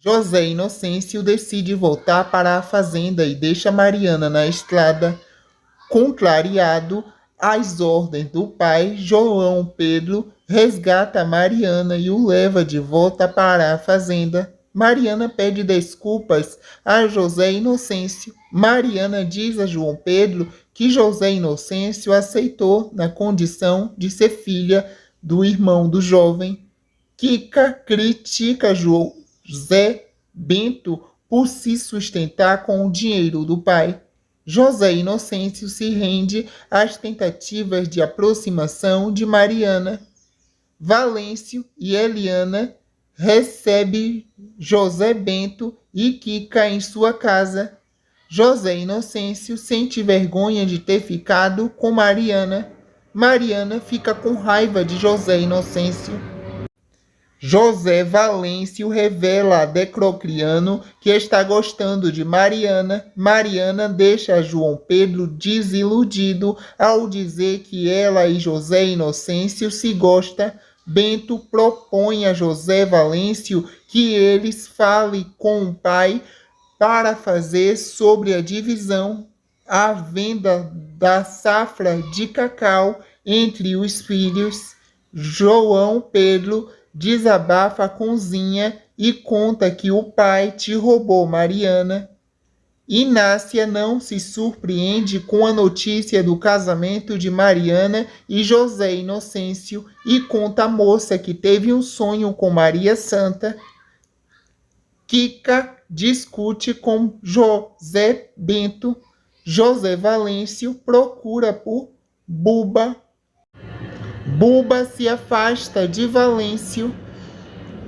José Inocêncio decide voltar para a fazenda e deixa Mariana na estrada. Contrariado às ordens do pai, João Pedro resgata Mariana e o leva de volta para a fazenda. Mariana pede desculpas a José Inocêncio. Mariana diz a João Pedro que José Inocêncio aceitou na condição de ser filha do irmão do jovem. Kika critica José Bento por se sustentar com o dinheiro do pai. José Inocêncio se rende às tentativas de aproximação de Mariana. Valêncio e Eliana recebem José Bento e Kika em sua casa. José Inocêncio sente vergonha de ter ficado com Mariana. Mariana fica com raiva de José Inocêncio. José Valêncio revela a Deiocriano que está gostando de Mariana. Mariana deixa João Pedro desiludido ao dizer que ela e José Inocêncio se gostam. Bento propõe a José Valêncio que eles falem com o pai para fazer sobre a divisão, a venda da safra de cacau entre os filhos. João Pedro desabafa a cozinha e conta que o pai te roubou Mariana. Inácia não se surpreende com a notícia do casamento de Mariana e José Inocêncio e conta à moça que teve um sonho com Maria Santa. Kika discute com José Bento. José Valêncio procura por Buba. Buba se afasta de Valêncio.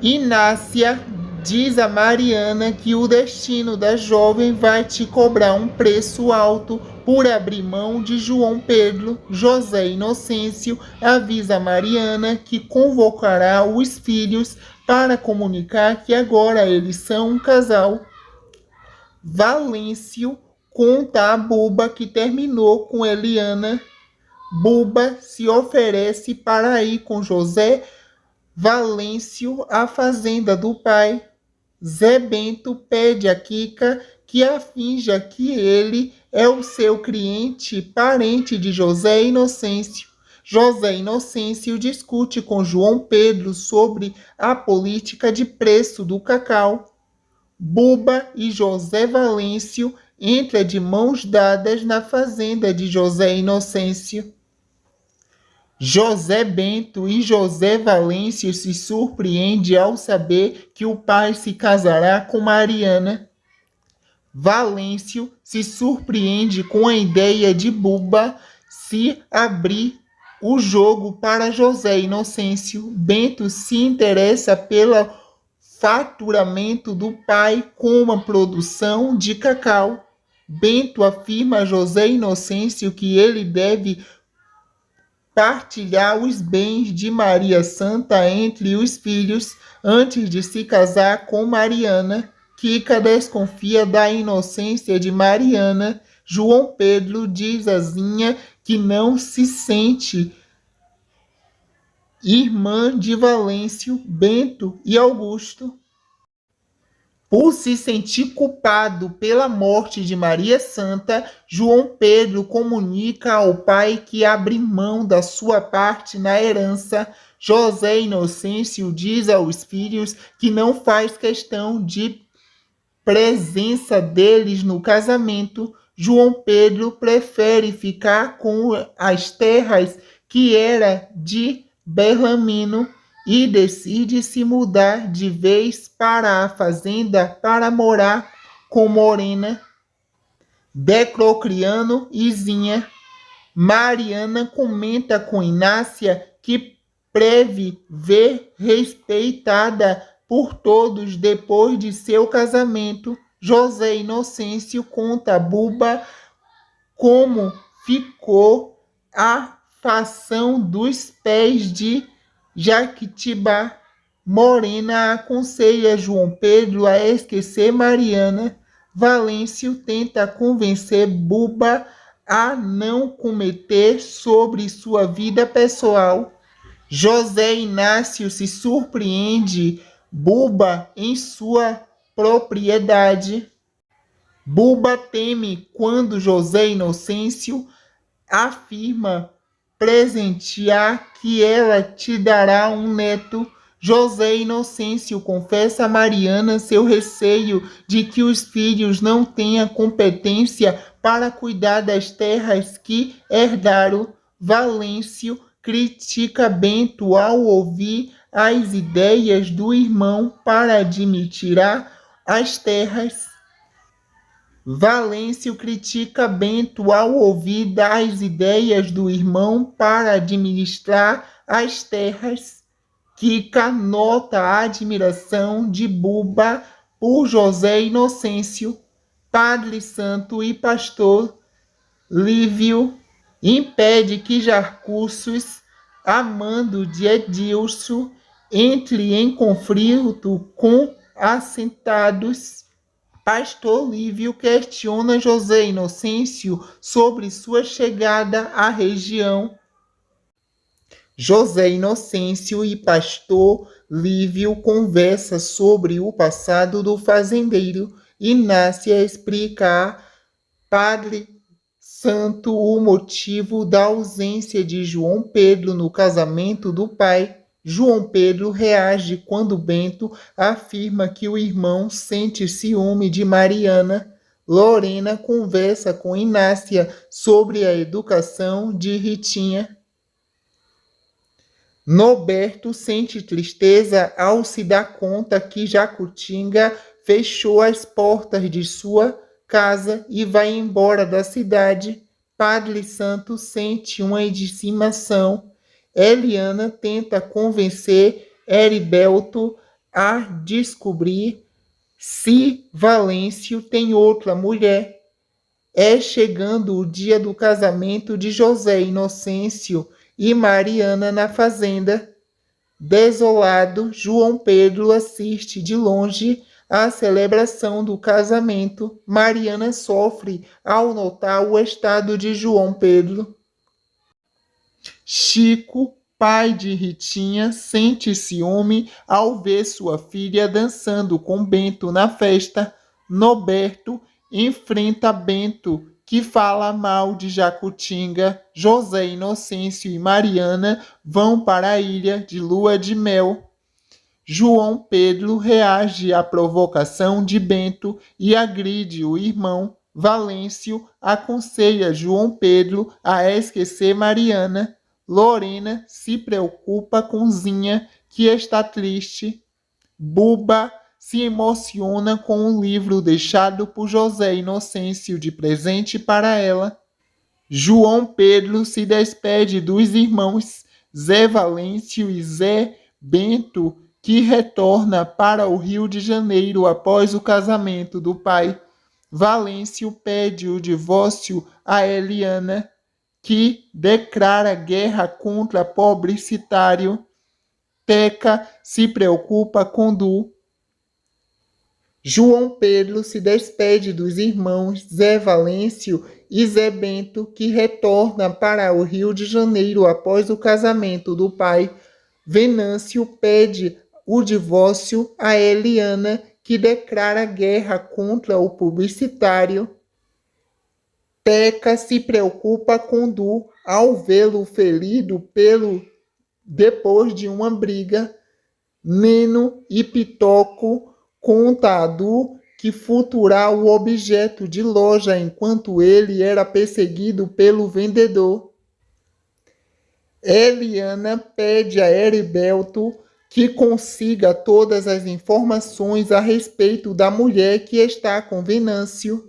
Inácia diz a Mariana que o destino da jovem vai te cobrar um preço alto por abrir mão de João Pedro. José Inocêncio avisa a Mariana que convocará os filhos para comunicar que agora eles são um casal. Valêncio conta a Buba que terminou com Eliana. Buba se oferece para ir com José Valêncio à fazenda do pai. Zé Bento pede a Kika que a finja que ele é o seu cliente, parente de José Inocêncio. José Inocêncio discute com João Pedro sobre a política de preço do cacau. Buba e José Valêncio entram de mãos dadas na fazenda de José Inocêncio. José Bento e José Valêncio se surpreendem ao saber que o pai se casará com Mariana. Valêncio se surpreende com a ideia de Buba se abrir o jogo para José Inocêncio. Bento se interessa pelo faturamento do pai com a produção de cacau. Bento afirma a José Inocêncio que ele deve partilhar os bens de Maria Santa entre os filhos antes de se casar com Mariana. Kika desconfia da inocência de Mariana. João Pedro diz a Zinha que não se sente irmã de Valêncio, Bento e Augusto. Por se sentir culpado pela morte de Maria Santa, João Pedro comunica ao pai que abre mão da sua parte na herança. José Inocêncio diz aos filhos que não faz questão de presença deles no casamento. João Pedro prefere ficar com as terras que era de Bellamino e decide se mudar de vez para a fazenda para morar com Morena, Deiocriano e Zinha. Mariana comenta com Inácia que preve ver respeitada por todos depois de seu casamento. José Inocêncio conta a Buba como ficou a fação dos pés de Jaquitibá. Morena aconselha João Pedro a esquecer Mariana. Valêncio tenta convencer Buba a não cometer sobre sua vida pessoal. José Inácio se surpreende Buba em sua propriedade. Buba teme quando José Inocêncio afirma presentear que ela te dará um neto. José Inocêncio confessa a Mariana seu receio de que os filhos não tenham competência para cuidar das terras que herdaram. Valêncio critica Bento ao ouvir as ideias do irmão para administrar as terras. Valêncio critica Bento ao ouvir das ideias do irmão para administrar as terras. Kika nota a admiração de Buba por José Inocêncio. Padre Santo e pastor Lívio impede que Jarcúcius, amando de Edilson, entre em conflito com assentados. Pastor Lívio questiona José Inocêncio sobre sua chegada à região. José Inocêncio e pastor Lívio conversam sobre o passado do fazendeiro. Inácia explica a Padre Santo o motivo da ausência de João Pedro no casamento do pai. João Pedro reage quando Bento afirma que o irmão sente ciúme de Mariana. Lorena conversa com Inácia sobre a educação de Ritinha. Norberto sente tristeza ao se dar conta que Jacutinga fechou as portas de sua casa e vai embora da cidade. Padre Santo sente uma indignação. Eliana tenta convencer Heriberto a descobrir se Valêncio tem outra mulher. É chegando o dia do casamento de José Inocêncio e Mariana na fazenda. Desolado, João Pedro assiste de longe à celebração do casamento. Mariana sofre ao notar o estado de João Pedro. Chico, pai de Ritinha, sente ciúme ao ver sua filha dançando com Bento na festa. Norberto enfrenta Bento, que fala mal de Jacutinga. José Inocêncio e Mariana vão para a ilha de lua de mel. João Pedro reage à provocação de Bento e agride o irmão. Valêncio aconselha João Pedro a esquecer Mariana. Lorena se preocupa com Zinha, que está triste. Buba se emociona com o livro deixado por José Inocêncio de presente para ela. João Pedro se despede dos irmãos Zé Valêncio e Zé Bento, que retorna para o Rio de Janeiro após o casamento do pai. Valêncio pede o divórcio a Eliana, que declara guerra contra publicitário. Teca se preocupa com Du. João Pedro se despede dos irmãos Zé Valêncio e Zé Bento, que retorna para o Rio de Janeiro após o casamento do pai. Venâncio pede o divórcio a Eliana, que declara guerra contra o publicitário. Teca se preocupa com Du ao vê-lo ferido depois de uma briga. Neno e Pitoco conta a Du que furtará o objeto de loja enquanto ele era perseguido pelo vendedor. Eliana pede a Heriberto que consiga todas as informações a respeito da mulher que está com Venâncio.